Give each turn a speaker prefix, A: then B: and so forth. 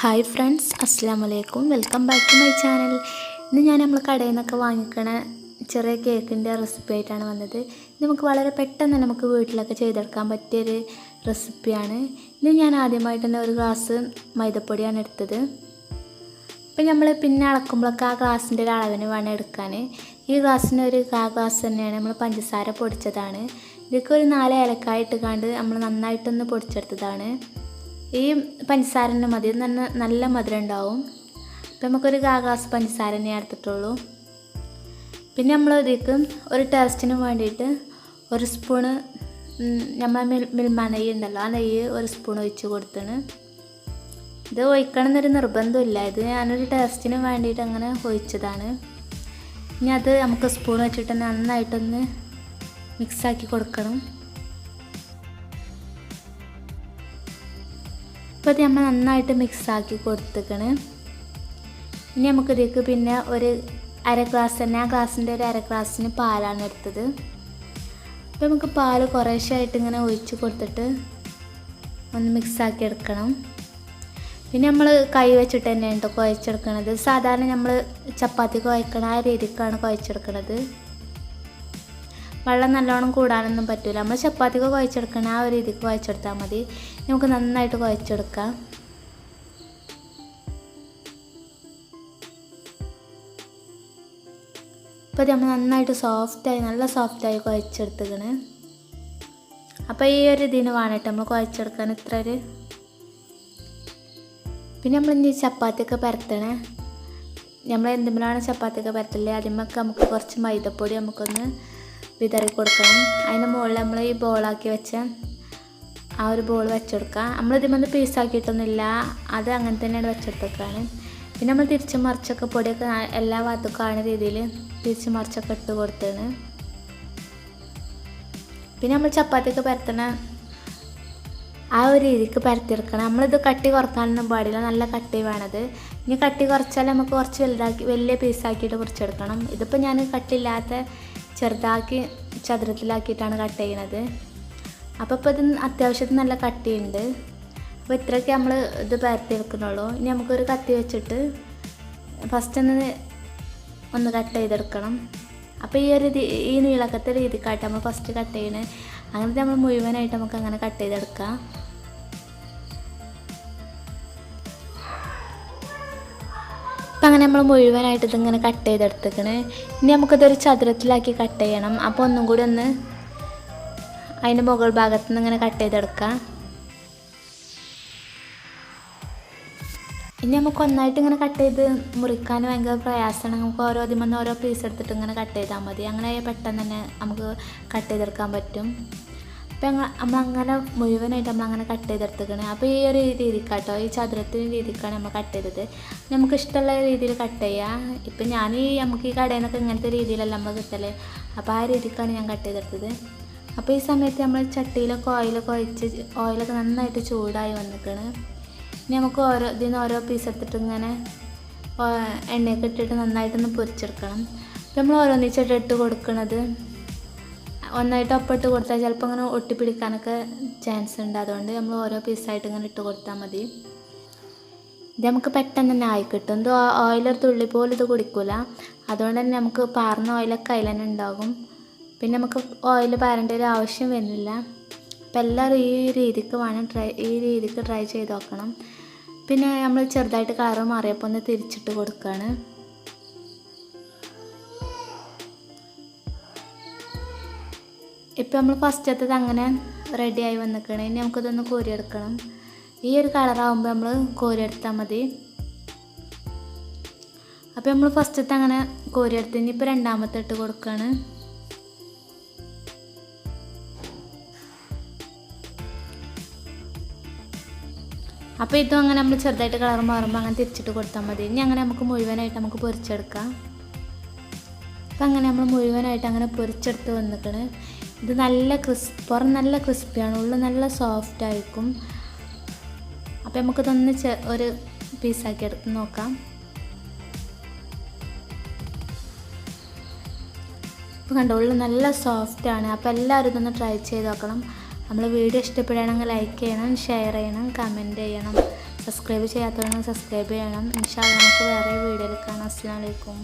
A: Hi friends, അസ്സലാമു അലൈക്കും. Welcome back to my channel. ഇന്ന് ഞാൻ നമ്മൾ കടയിൽ നിന്നൊക്കെ വാങ്ങിക്കണ ചെറിയ കേക്കിൻ്റെ റെസിപ്പി ആയിട്ടാണ് വന്നത്. ഇത് നമുക്ക് വളരെ പെട്ടെന്ന് നമുക്ക് വീട്ടിലൊക്കെ ചെയ്തെടുക്കാൻ പറ്റിയൊരു റെസിപ്പിയാണ്. ഇത് ഞാൻ ആദ്യമായിട്ട് തന്നെ ഒരു ഗ്ലാസ് മൈദപ്പൊടിയാണ് എടുത്തത്. ഇപ്പം നമ്മൾ പിന്നെ അളക്കുമ്പോഴൊക്കെ ആ ഗ്ലാസിൻ്റെ ഒരു അളവിന് വേണം എടുക്കാൻ. ഈ ഗ്ലാസ്സിന് ഒരു ഗ്ലാസ് തന്നെയാണ് നമ്മൾ പഞ്ചസാര പൊടിച്ചതാണ്. ഇതൊക്കെ ഒരു 4 ഏലക്കായ ഇട്ടുകൊണ്ട് നമ്മൾ നന്നായിട്ടൊന്ന് പൊടിച്ചെടുത്തതാണ്. ഈ പഞ്ചസാരൻ്റെ മതി, നല്ല മധുരം ഉണ്ടാവും. അപ്പം നമുക്കൊരു ഗ്ലാസ് പഞ്ചസാര തന്നെ എടുത്തിട്ടുള്ളൂ. പിന്നെ നമ്മൾ ഇതിലേക്ക് ഒരു ടേസ്റ്റിന് വേണ്ടിയിട്ട് ഒരു സ്പൂണ് നമ്മൾ മിൽമ നെയ്യ് ഉണ്ടല്ലോ, ആ നെയ്യ് ഒരു സ്പൂൺ ഒഴിച്ച് കൊടുത്താണ്. ഇത് ഒഴിക്കണം എന്നൊരു നിർബന്ധമില്ല, ഇത് ഞാനൊരു ടേസ്റ്റിന് വേണ്ടിയിട്ട് അങ്ങനെ ഒഴിച്ചതാണ്. ഇനി അത് നമുക്ക് സ്പൂൺ വെച്ചിട്ട് നന്നായിട്ടൊന്ന് മിക്സാക്കി കൊടുക്കണം. ഇപ്പോൾ ഇത് നമ്മൾ നന്നായിട്ട് മിക്സാക്കി കൊടുത്തേക്കണ്. ഇനി നമുക്കിതിലേക്ക് പിന്നെ ഒരു അര ഗ്ലാസ് തന്നെ, ആ ഗ്ലാസിൻ്റെ ഒരു അര ഗ്ലാസ്സിന് പാലാണ് എടുത്തത്. അപ്പോൾ നമുക്ക് പാൽ കുറേശ്ശായിട്ട് ഇങ്ങനെ ഒഴിച്ച് കൊടുത്തിട്ട് ഒന്ന് മിക്സാക്കി എടുക്കണം. പിന്നെ നമ്മൾ കൈ വെച്ചിട്ട് തന്നെയാണ് കേട്ടോ കുഴച്ചെടുക്കണത്. സാധാരണ നമ്മൾ ചപ്പാത്തി കുഴക്കണ ആ രീതിക്കാണ് കുഴച്ചെടുക്കണത്. വെള്ളം നല്ലോണം കൂടാനൊന്നും പറ്റില്ല. നമ്മൾ ചപ്പാത്തിക്ക് കുഴച്ചെടുക്കണം ആ ഒരു രീതിക്ക് കുഴച്ചെടുത്താൽ മതി. നമുക്ക് നന്നായിട്ട് കുഴച്ചെടുക്കാം. ഇപ്പോൾ നമ്മൾ നന്നായിട്ട് നല്ല സോഫ്റ്റായി കുഴച്ചെടുത്തേക്കണ്. അപ്പോൾ ഈ ഒരു ഇതിന് വേണ്ടിയിട്ട് നമ്മൾ കുഴച്ചെടുക്കാൻ ഇത്ര ഒരു. പിന്നെ നമ്മൾ ഇനി ചപ്പാത്തിയൊക്കെ പരത്തണേ, നമ്മൾ എന്തെങ്കിലുമാണ് ചപ്പാത്തിയൊക്കെ പരത്തില്ലേ, അതിന്മൊക്കെ നമുക്ക് കുറച്ച് മൈദപ്പൊടി നമുക്കൊന്ന് വിതറി കൊടുക്കണം. അതിന് മുകളിൽ നമ്മൾ ഈ ബോളാക്കി വെച്ച ആ ഒരു ബോൾ വെച്ചെടുക്കുക. നമ്മളിതിമൊന്ന് പീസാക്കിയിട്ടൊന്നുമില്ല, അത് അങ്ങനെ തന്നെയാണ് വെച്ചെടുത്തേക്കാണ്. പിന്നെ നമ്മൾ തിരിച്ച് മറിച്ചൊക്കെ പൊടിയൊക്കെ എല്ലാ ഭാഗത്തും കാണുന്ന രീതിയിൽ തിരിച്ച് മറിച്ചൊക്കെ ഇട്ട് കൊടുത്താണ്. പിന്നെ നമ്മൾ ചപ്പാത്തിയൊക്കെ പരത്തണ ആ ഒരു രീതിക്ക് പരത്തിയെടുക്കണം. നമ്മളിത് കട്ടി കുറക്കാനൊന്നും പാടില്ല, നല്ല കട്ടി വേണത്. ഇനി കട്ടി കുറച്ചാൽ നമുക്ക് കുറച്ച് വലിയ പീസാക്കിയിട്ട് കുറച്ചെടുക്കണം. ഇതിപ്പോൾ ഞാൻ കട്ടിയില്ലാത്ത ചെറുതാക്കി ചതുരത്തിലാക്കിയിട്ടാണ് കട്ട് ചെയ്യണത്. അപ്പോൾ ഇപ്പോൾ ഇത് അത്യാവശ്യത്തിന് നല്ല കട്ടിയുണ്ട്. അപ്പോൾ ഇത്രയൊക്കെ നമ്മൾ ഇത് പരത്തിയെടുക്കണുള്ളൂ. ഇനി നമുക്കൊരു കത്തി വെച്ചിട്ട് ഫസ്റ്റ് ഒന്ന് കട്ട് ചെയ്തെടുക്കണം. അപ്പോൾ ഈ നീളക്കത്തെ രീതിക്കായിട്ട് നമ്മൾ ഫസ്റ്റ് കട്ട് ചെയ്യണേ. അങ്ങനത്തെ നമ്മൾ മുഴുവനായിട്ട് നമുക്ക് അങ്ങനെ കട്ട് ചെയ്തെടുക്കാം. അപ്പം അങ്ങനെ നമ്മൾ മുഴുവനായിട്ട് ഇതിങ്ങനെ കട്ട് ചെയ്തെടുത്തേക്കണ്. ഇനി നമുക്കിതൊരു ചതുരത്തിലാക്കി കട്ട് ചെയ്യണം. അപ്പോൾ ഒന്നും കൂടി ഒന്ന് അതിൻ്റെ മുകൾ ഭാഗത്ത് നിന്ന് ഇങ്ങനെ കട്ട് ചെയ്തെടുക്കാം. ഇനി നമുക്ക് ഒന്നായിട്ട് ഇങ്ങനെ കട്ട് ചെയ്ത് മുറിക്കാൻ ഭയങ്കര പ്രയാസമാണ്. നമുക്ക് ഓരോ പീസ് എടുത്തിട്ട് ഇങ്ങനെ കട്ട് ചെയ്താൽ മതി. അങ്ങനെ പെട്ടെന്ന് തന്നെ നമുക്ക് കട്ട് ചെയ്തെടുക്കാൻ പറ്റും. അപ്പം നമ്മളങ്ങനെ മുഴുവനായിട്ട് നമ്മളങ്ങനെ കട്ട് ചെയ്തെടുത്തേക്കണേ. അപ്പോൾ ഈ ഒരു രീതിക്കാട്ടോ, ഈ ചതുരത്തിന് രീതിക്കാണ് നമ്മൾ കട്ട് ചെയ്തത്. നമുക്ക് ഇഷ്ടമുള്ള രീതിയിൽ കട്ട് ചെയ്യാം. ഇപ്പം നമുക്ക് ഈ കടയിൽ നിന്നൊക്കെ ഇങ്ങനത്തെ രീതിയിലല്ല നമ്മൾ കിട്ടല്. അപ്പോൾ ആ രീതിക്കാണ് ഞാൻ കട്ട് ചെയ്തെടുത്തത്. അപ്പോൾ ഈ സമയത്ത് നമ്മൾ ചട്ടിയിലൊക്കെ ഓയിലൊക്കെ നന്നായിട്ട് ചൂടായി വന്നിരിക്കണ്. ഇനി നമുക്ക് ഓരോ പീസ് എടുത്തിട്ട് ഇങ്ങനെ എണ്ണയൊക്കെ ഇട്ടിട്ട് നന്നായിട്ടൊന്ന് പൊരിച്ചെടുക്കണം. അപ്പോൾ നമ്മൾ ഓരോന്നിച്ചിട്ട് ഇട്ട് കൊടുക്കണത് ഒന്നായിട്ട് ഒപ്പിട്ട് കൊടുത്താൽ ചിലപ്പോൾ അങ്ങനെ ഒട്ടിപ്പിടിക്കാനൊക്കെ ചാൻസ് ഉണ്ട്. അതുകൊണ്ട് നമ്മൾ ഓരോ പീസായിട്ട് ഇങ്ങനെ ഇട്ട് കൊടുത്താൽ മതി. ഇത് നമുക്ക് പെട്ടെന്ന് തന്നെ ആയി കിട്ടും. ഇത് ഓയിലൊരു തുള്ളി പോലും ഇത് കുടിക്കില്ല. അതുകൊണ്ട് തന്നെ നമുക്ക് പാർന്ന ഓയിലൊക്കെ അതിൽ തന്നെ ഉണ്ടാകും. പിന്നെ നമുക്ക് ഓയിൽ പാരേണ്ട ഒരു ആവശ്യം വരുന്നില്ല. അപ്പോൾ എല്ലാവരും ഈ രീതിക്ക് ട്രൈ ചെയ്ത് നോക്കണം. പിന്നെ നമ്മൾ ചെറുതായിട്ട് കളറ് മാറിയപ്പോൾ ഒന്ന് തിരിച്ചിട്ട് കൊടുക്കുകയാണ്. ഇപ്പോൾ നമ്മൾ ഫസ്റ്റത്തത് അങ്ങനെ റെഡിയായി വന്നിരിക്കണം. ഇനി നമുക്കിതൊന്ന് കോരിയെടുക്കണം. ഈ ഒരു കളറാകുമ്പോൾ നമ്മൾ കോരിയെടുത്താൽ മതി. അപ്പോൾ നമ്മൾ ഫസ്റ്റത്തെ അങ്ങനെ കോരിയെടുത്ത് ഇനിയിപ്പോൾ രണ്ടാമത്തെ ഇട്ട് കൊടുക്കുകയാണ്. അപ്പോൾ ഇതും അങ്ങനെ നമ്മൾ ചെറുതായിട്ട് കളർ മാറുമ്പോൾ അങ്ങനെ തിരിച്ചിട്ട് കൊടുത്താൽ മതി. ഇനി അങ്ങനെ നമുക്ക് മുഴുവനായിട്ട് നമുക്ക് പൊരിച്ചെടുക്കാം. അപ്പം അങ്ങനെ നമ്മൾ മുഴുവനായിട്ട് അങ്ങനെ പൊരിച്ചെടുത്ത് വന്നിക്കണ്. ഇത് പുറം നല്ല ക്രിസ്പിയാണ്, ഉള്ളിൽ നല്ല സോഫ്റ്റ് ആയിരിക്കും. അപ്പോൾ നമുക്കിതൊന്ന് ഒരു പീസാക്കി എടുത്ത് നോക്കാം. ഇപ്പോൾ കണ്ടോ, ഉള്ളിൽ നല്ല സോഫ്റ്റാണ്. അപ്പോൾ എല്ലാവരും ഇതൊന്ന് ട്രൈ ചെയ്ത് നോക്കണം. നമ്മൾ വീഡിയോ ഇഷ്ടപ്പെടുകയാണെങ്കിൽ ലൈക്ക് ചെയ്യണം, ഷെയർ ചെയ്യണം, കമൻറ്റ് ചെയ്യണം, സബ്സ്ക്രൈബ് ചെയ്യാത്തവരാണെങ്കിൽ സബ്സ്ക്രൈബ് ചെയ്യണം. ഇൻഷാ അല്ലാഹ് നമുക്ക് വേറെ വീഡിയോയിൽ കാണാം. അസ്സലാമു അലൈക്കും.